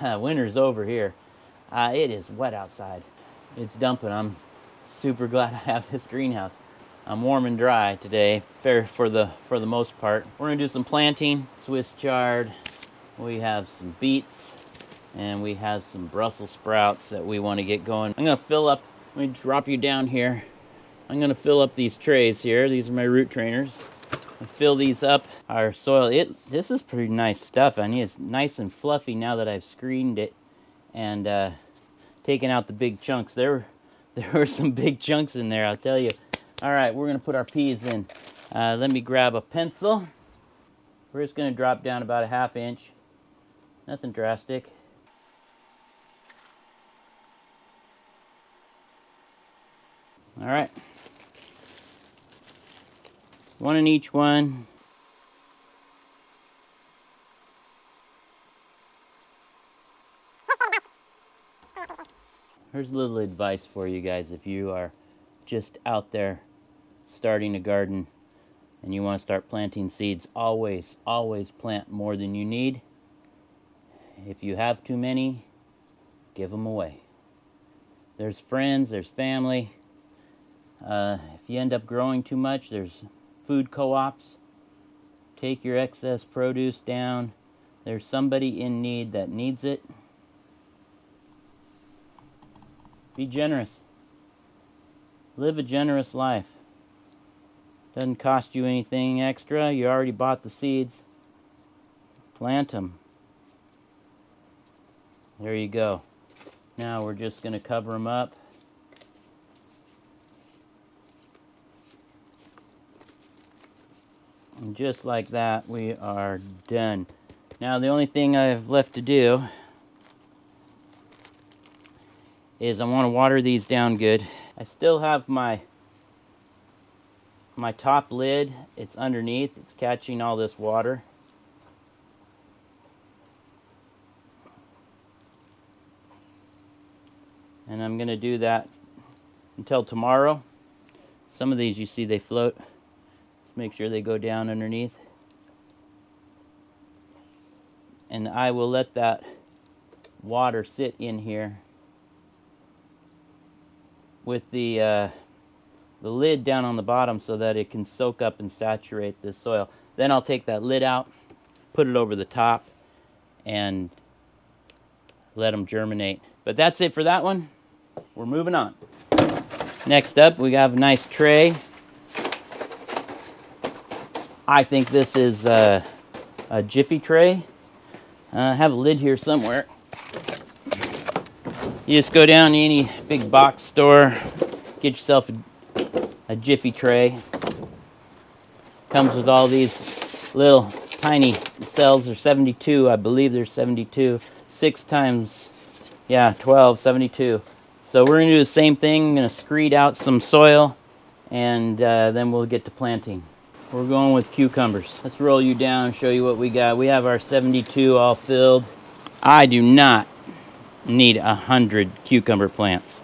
Winter's over here. It is wet outside. It's dumping. I'm super glad I have this greenhouse. I'm warm and dry today, fair for the most part. We're gonna do some planting. Swiss chard. We have some beets, and we have some Brussels sprouts that we want to get going. I'm gonna fill up. Let me drop you down here. I'm gonna fill up these trays here. These are my root trainers. Fill these up. Our soil, this is pretty nice stuff. I mean, it's nice and fluffy now that I've screened it and taken out the big chunks. There were some big chunks in there, I'll tell you. All right, we're gonna put our peas in. Let me grab a pencil. We're just gonna drop down about a 1/2 inch. Nothing drastic. All right. One in each one. Here's a little advice for you guys if you are just out there starting a garden and you want to start planting seeds. Always plant more than you need. If you have too many, give them away. There's friends, there's family. If you end up growing too much, there's food co-ops. Take your excess produce down. There's somebody in need that needs it. Be generous. Live a generous life. Doesn't cost you anything extra. You already bought the seeds. Plant them. There you go. Now we're just going to cover them up. And just like that, we are done. Now the only thing I have left to do is I want to water these down good. I still have my top lid. It's underneath. It's catching all this water. And I'm going to do that until tomorrow. Some of these you see they float. Just make sure they go down underneath. And I will let that water sit in here with the lid down on the bottom so that it can soak up and saturate this soil. Then I'll take that lid out, put it over the top, and let them germinate. But that's it for that one. We're moving on. Next up, we have a nice tray. I think this is a Jiffy tray. I have a lid here somewhere. You just go down to any big box store, get yourself a Jiffy tray. Comes with all these little tiny cells. They're 72, I believe they're 72. 6 times, 12, 72. So we're going to do the same thing. I'm going to screed out some soil, and then we'll get to planting. We're going with cucumbers. Let's roll you down and show you what we got. We have our 72 all filled. I do not need 100 cucumber plants.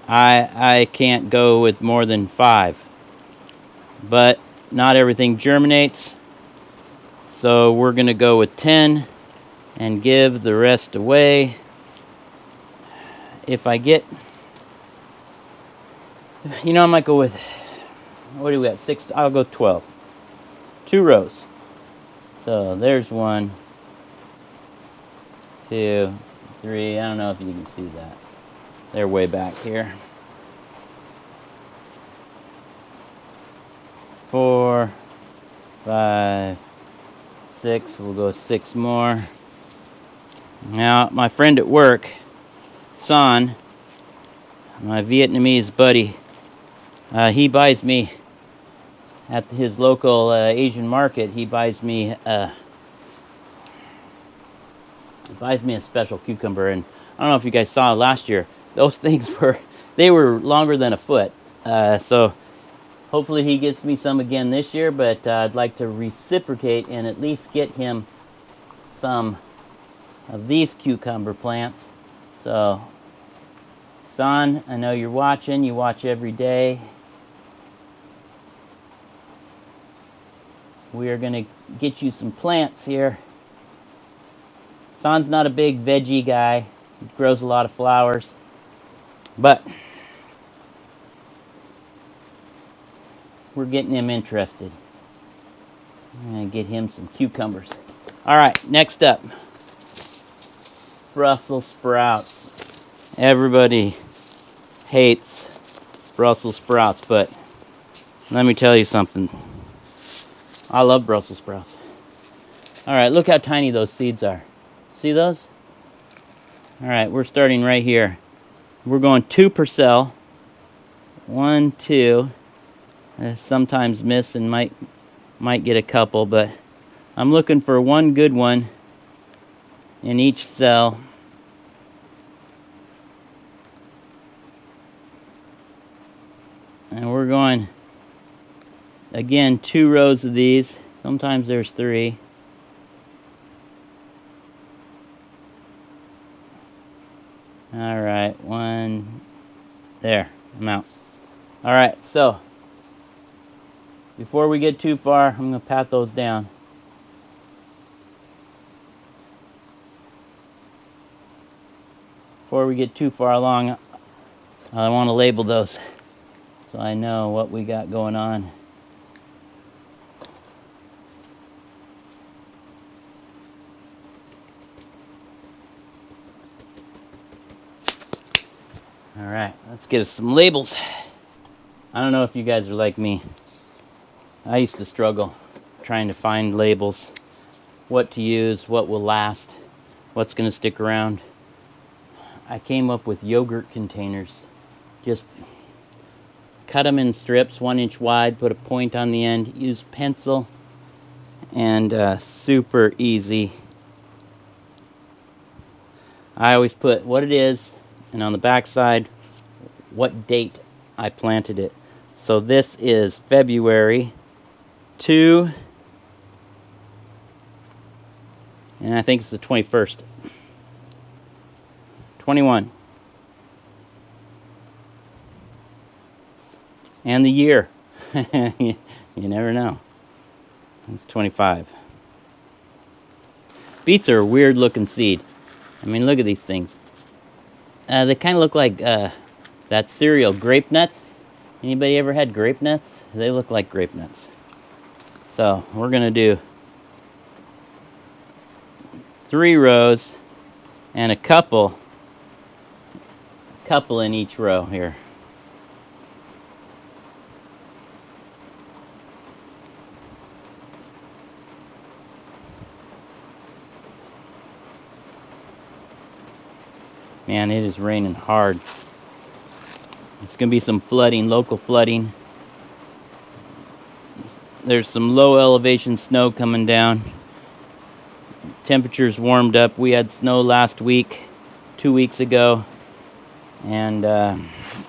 I can't go with more than 5. But not everything germinates. So we're going to go with 10 and give the rest away. If I get, I might go with, what do we got? 6, I'll go 12. 2 rows. So there's 1, 2, 3. I don't know if you can see that. They're way back here. 4, 5, 6. We'll go 6 more. Now, my friend at work, San, my Vietnamese buddy, he buys me at his local Asian market. He buys me a special cucumber, and I don't know if you guys saw last year. Those things were longer than a foot. So hopefully he gets me some again this year. But I'd like to reciprocate and at least get him some of these cucumber plants. So, Son, I know you're watching. You watch every day. We are going to get you some plants here. San's not a big veggie guy. He grows a lot of flowers. But we're getting him interested. I'm going to get him some cucumbers. All right, next up. Brussels sprouts. Everybody hates Brussels sprouts, but let me tell you something. I love Brussels sprouts. All right, look how tiny those seeds are. See those? All right, we're starting right here. We're going 2 per cell. 1, 2. I sometimes miss and might get a couple, but I'm looking for one good one in each cell. And we're going, again, 2 rows of these. Sometimes there's 3. All right, 1. There, I'm out. All right, so before we get too far, I'm going to pat those down. Before we get too far along, I want to label those so I know what we got going on. All right, let's get us some labels. I don't know if you guys are like me. I used to struggle trying to find labels, what to use, what will last, what's going to stick around. I came up with yogurt containers. Just cut them in strips, 1 inch wide, put a point on the end, use pencil, and super easy. I always put what it is, and on the back side, what date I planted it. So this is February 2, and I think it's the 21st. 21. And the year. You never know. It's 25. Beets are a weird looking seed. I mean, look at these things. They kind of look like that cereal, grape nuts. Anybody ever had grape nuts? They look like grape nuts. So we're going to do 3 rows and a couple in each row here. Man, it is raining hard. It's going to be some flooding, local flooding. There's some low elevation snow coming down. Temperatures warmed up. We had snow last week, 2 weeks ago, and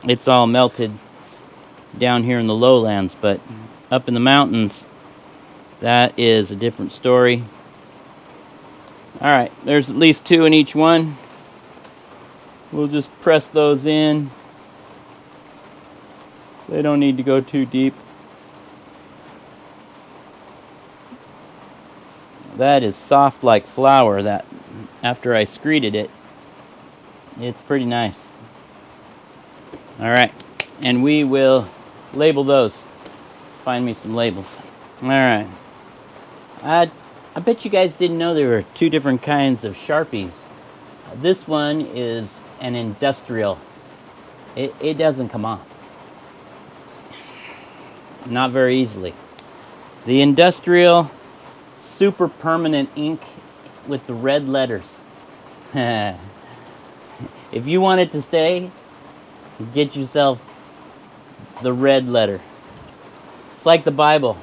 it's all melted down here in the lowlands, but up in the mountains, that is a different story. All right, there's at least 2 in each one. We'll just press those in. They don't need to go too deep. That is soft like flour. That after I screeded it, it's pretty nice. All right, and we will label those. Find me some labels. All right. I bet you guys didn't know there were 2 different kinds of Sharpies. This one is an industrial. It doesn't come off. Not very easily. The industrial super permanent ink with the red letters. If you want it to stay, get yourself the red letter. It's like the Bible.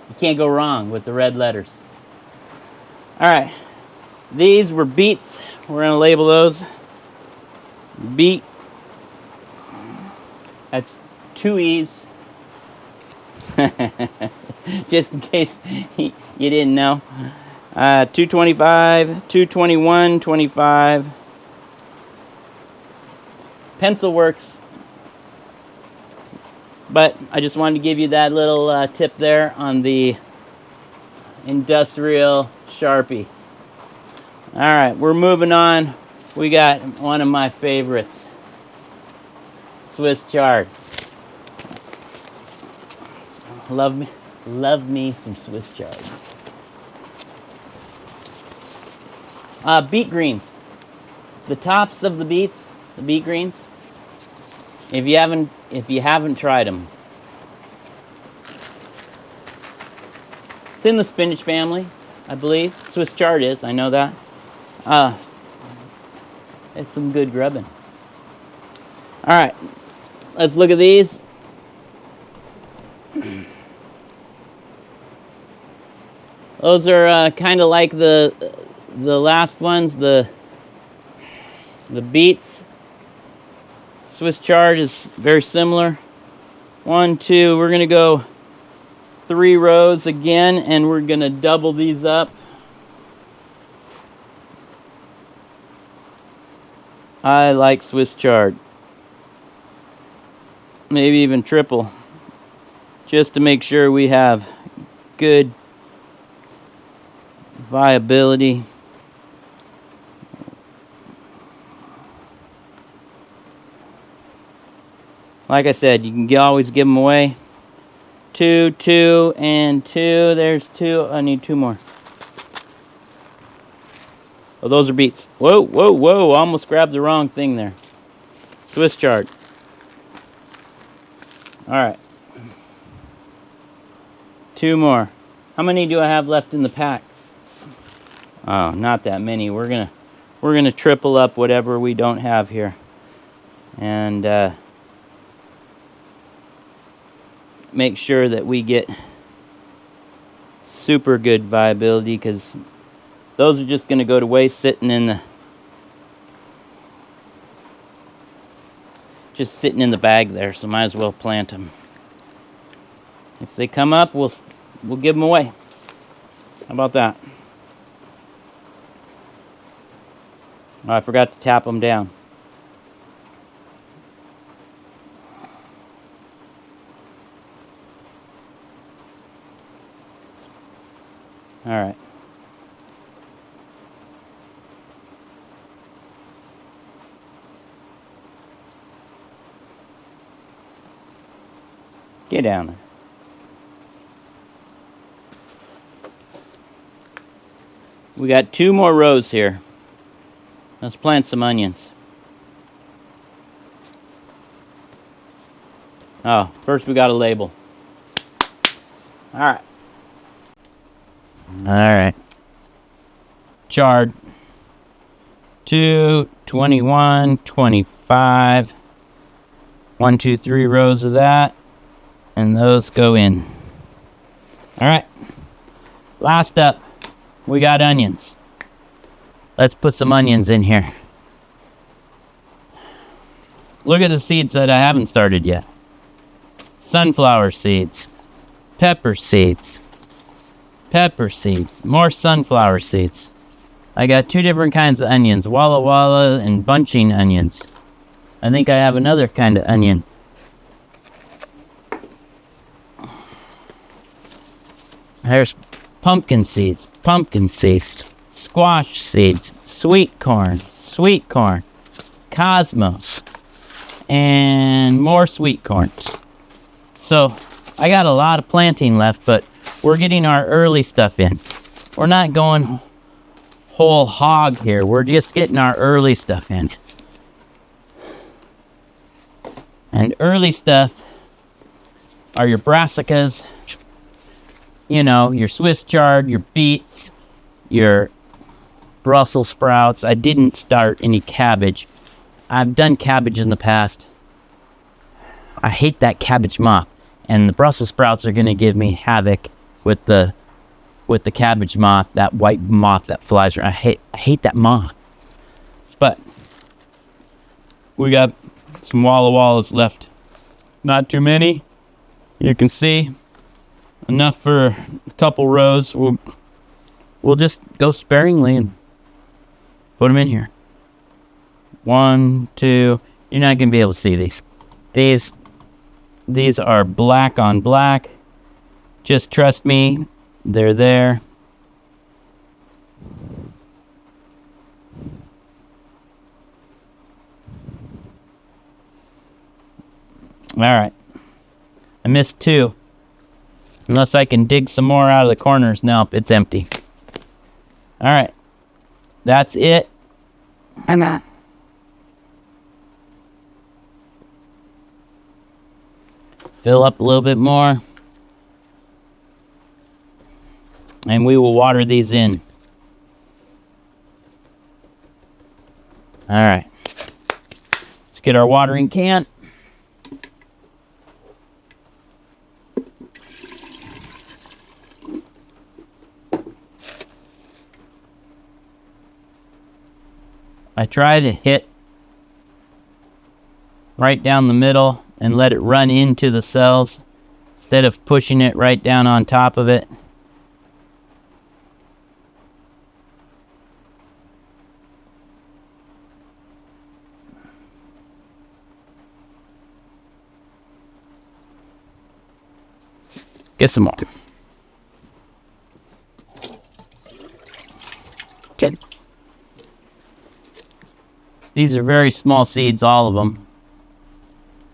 You can't go wrong with the red letters. All right. These were beets. We're going to label those. Beet. That's 2 E's. Just in case you didn't know. 225, 221, 25. Pencil works. But I just wanted to give you that little tip there on the industrial Sharpie. All right, we're moving on. We got one of my favorites, Swiss chard. Love me some Swiss chard. Beet greens. The tops of the beets, the beet greens. If you haven't tried them, it's in the spinach family, I believe. Swiss chard is, I know that. It's some good grubbing. All right, let's look at these. Those are kind of like the last ones, the beets. Swiss chard is very similar. 1, 2, we're gonna go 3 rows again, and we're gonna double these up. I like Swiss chard. Maybe even triple, just to make sure we have good viability. Like I said, you can always give them away. 2, 2, and 2. There's 2. I need 2 more. Oh, those are beets. Whoa, whoa, whoa. Almost grabbed the wrong thing there. Swiss chard. All right. 2 more. How many do I have left in the pack? Oh, not that many. We're gonna triple up whatever we don't have here. And make sure that we get super good viability, because those are just going to go to waste sitting in the bag there, so might as well plant them. If they come up, we'll give them away. How about that? Oh, I forgot to tap them down. All right. Get down there. We got 2 more rows here. Let's plant some onions. Oh, first we got a label. All right. All right. Chard. 2, 21, 25. 1, 2, 3 rows of that. And those go in. All right. Last up, we got onions. Let's put some onions in here. Look at the seeds that I haven't started yet. Sunflower seeds. Pepper seeds. Pepper seeds, more sunflower seeds. I got 2 different kinds of onions, Walla Walla and bunching onions. I think I have another kind of onion. There's pumpkin seeds, squash seeds, sweet corn, cosmos, and more sweet corns. So I got a lot of planting left, but we're getting our early stuff in. We're not going whole hog here. We're just getting our early stuff in. And early stuff are your brassicas, you know, your Swiss chard, your beets, your Brussels sprouts. I didn't start any cabbage. I've done cabbage in the past. I hate that cabbage moth. And the Brussels sprouts are going to give me havoc with the cabbage moth, that white moth that flies around. I hate that moth. But we got some Walla Wallas left. Not too many. You can see enough for a couple rows. We'll just go sparingly and put them in here. 1, 2. You're not going to be able to see these. These are black on black. Just trust me, they're there. All right. I missed 2. Unless I can dig some more out of the corners. Nope, it's empty. All right. That's it. Fill up a little bit more. And we will water these in. All right. Let's get our watering can. I try to hit right down the middle and let it run into the cells instead of pushing it right down on top of it. Get some more. Good. These are very small seeds, all of them.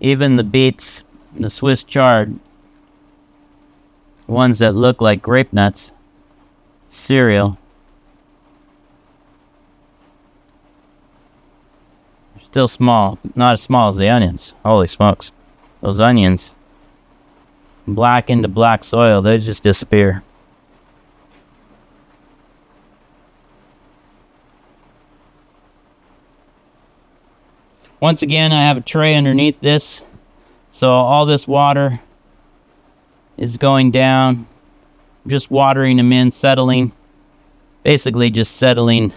Even the beets, the Swiss chard, ones that look like grape nuts, cereal. They're still small, not as small as the onions. Holy smokes. Those onions, black into black soil, they just disappear. Once again, I have a tray underneath this, so all this water is going down, just watering them in, settling, basically just settling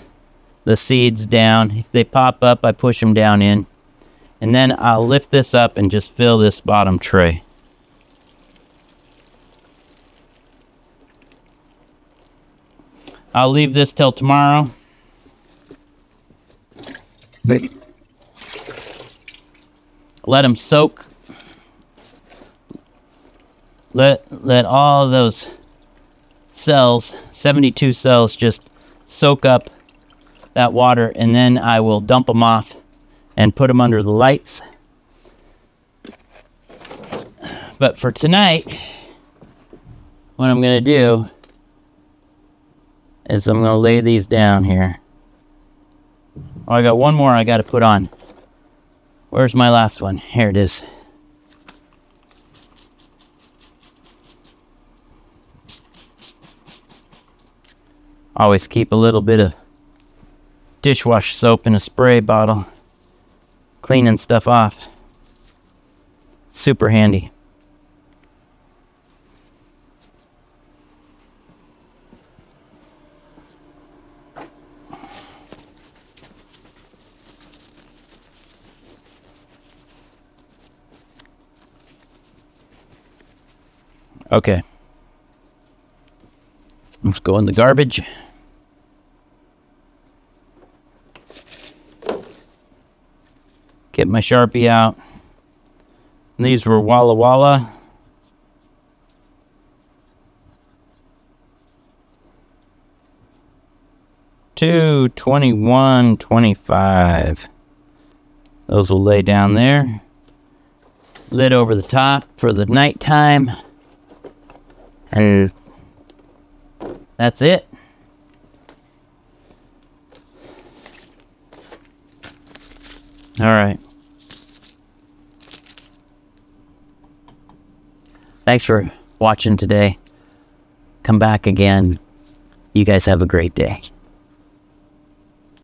the seeds down. If they pop up, I push them down in, and then I'll lift this up and just fill this bottom tray. I'll leave this till tomorrow. Let them soak. Let all of those cells, 72 cells, just soak up that water, and then I will dump them off and put them under the lights. But for tonight, what I'm going to do is I'm going to lay these down here. Oh, I got one more I got to put on. Where's my last one? Here it is. Always keep a little bit of dishwash soap in a spray bottle. Cleaning stuff off. Super handy. Okay. Let's go in the garbage. Get my Sharpie out. These were Walla Walla. $2.21.25. Those will lay down there. Lid over the top for the nighttime. And that's it. All right. Thanks for watching today. Come back again. You guys have a great day.